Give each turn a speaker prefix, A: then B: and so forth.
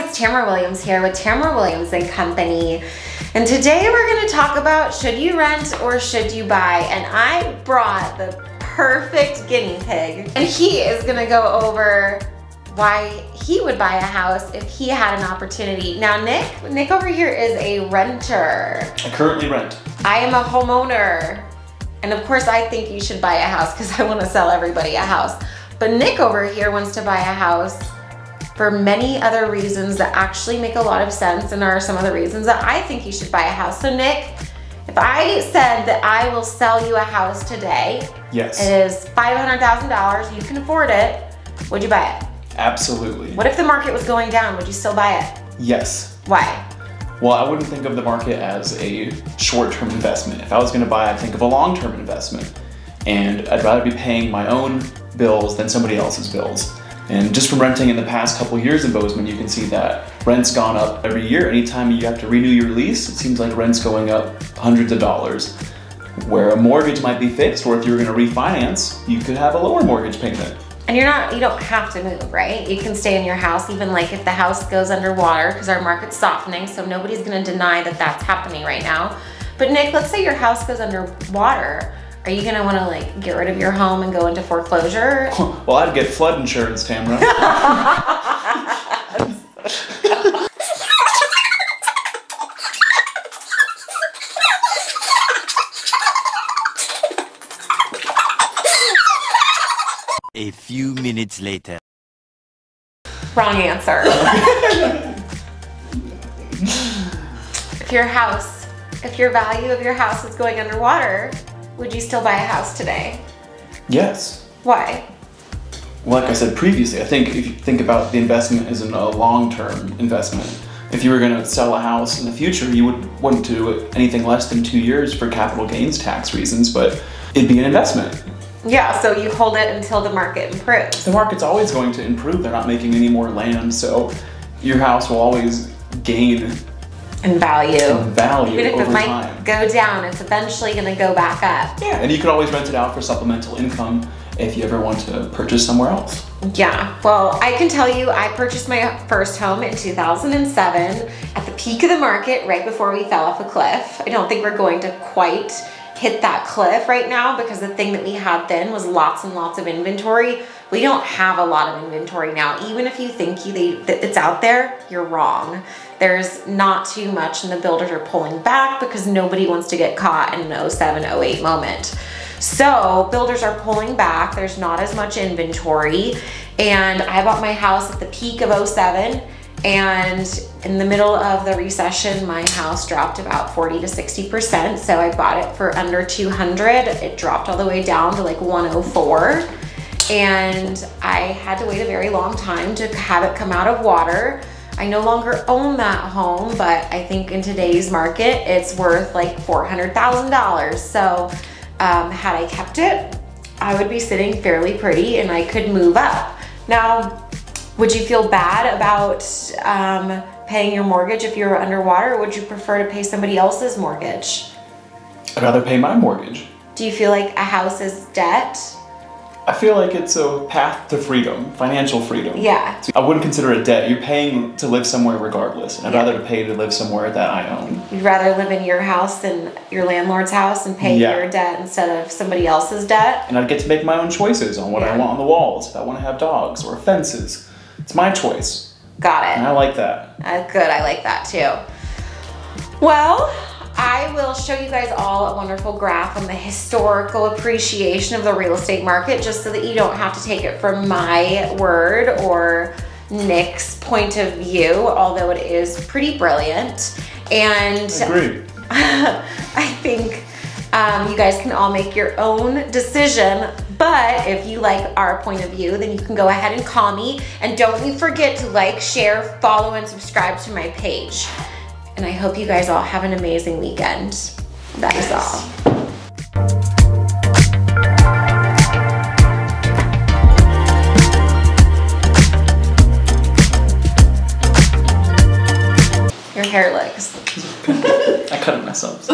A: it's Tamara Williams here with Tamara Williams and Company. And today we're gonna talk about should you rent or should you buy? And I brought the perfect guinea pig. And he is gonna go over why he would buy a house if he had an opportunity. Now Nick over here is a renter.
B: I currently rent.
A: I am a homeowner. And of course I think you should buy a house because I wanna sell everybody a house. But Nick over here wants to buy a house for many other reasons that actually make a lot of sense and are some of the reasons that I think you should buy a house. So Nick, if I said that I will sell you a house today,
B: yes,
A: it is $500,000, you can afford it, would you buy it?
B: Absolutely.
A: What if the market was going down, would you still buy it?
B: Yes.
A: Why?
B: Well, I wouldn't think of the market as a short-term investment. If I was gonna buy, I'd think of a long-term investment. And I'd rather be paying my own bills than somebody else's bills. And just from renting in the past couple years in Bozeman, you can see that rent's gone up every year. Anytime you have to renew your lease, it seems like rent's going up hundreds of dollars. Where a mortgage might be fixed, or if you were gonna refinance, you could have a lower mortgage payment.
A: And you don't have to move, right? You can stay in your house, even like if the house goes underwater, because our market's softening, so nobody's gonna deny that that's happening right now. But Nick, let's say your house goes underwater. Are you gonna wanna like get rid of your home and go into foreclosure?
B: Well, I'd get flood insurance, Tamara.
C: A few minutes later.
A: Wrong answer. If your value of your house is going underwater, would you still buy a house today?
B: Yes.
A: Why?
B: Like I said previously, I think if you think about the investment as a long-term investment, if you were going to sell a house in the future, you wouldn't do anything less than 2 years for capital gains tax reasons, but it'd be an investment.
A: Yeah, so you hold it until the market improves.
B: The market's always going to improve. They're not making any more land, so your house will always gain
A: in value.
B: Even
A: if
B: over
A: it might
B: time.
A: go down, it's eventually going to go back up.
B: Yeah, and you could always rent it out for supplemental income if you ever want to purchase somewhere else.
A: Yeah, well, I can tell you, I purchased my first home in 2007 at the peak of the market, right before we fell off a cliff. I don't think we're going to quite hit that cliff right now because the thing that we had then was lots and lots of inventory. We don't have a lot of inventory now. Even if you think that it's out there, you're wrong. There's not too much and the builders are pulling back because nobody wants to get caught in an 07, 08 moment. So builders are pulling back, there's not as much inventory. And I bought my house at the peak of 07. And in the middle of the recession, my house dropped about 40 to 60%. So I bought it for under 200. It dropped all the way down to like 104. And I had to wait a very long time to have it come out of water. I no longer own that home, but I think in today's market, it's worth like $400,000. So had I kept it, I would be sitting fairly pretty and I could move up. Now, would you feel bad about paying your mortgage if you were underwater, or would you prefer to pay somebody else's mortgage?
B: I'd rather pay my mortgage.
A: Do you feel like a house is debt?
B: I feel like it's a path to freedom, financial freedom.
A: Yeah.
B: I wouldn't consider it debt. You're paying to live somewhere regardless. And I'd rather pay to live somewhere that I own.
A: You'd rather live in your house than your landlord's house and pay your debt instead of somebody else's debt?
B: And I'd get to make my own choices on what I want on the walls. If I want to have dogs or fences, it's my choice.
A: Got it.
B: And I like that.
A: Good, I like that too. Well, I will show you guys all a wonderful graph on the historical appreciation of the real estate market, just so that you don't have to take it from my word or Nick's point of view, although it is pretty brilliant. And
B: I agree.
A: I think you guys can all make your own decision, but if you like our point of view, then you can go ahead and call me. And don't you forget to like, share, follow, and subscribe to my page. And I hope you guys all have an amazing weekend. That is all. Your hair looks.
B: I cut it myself.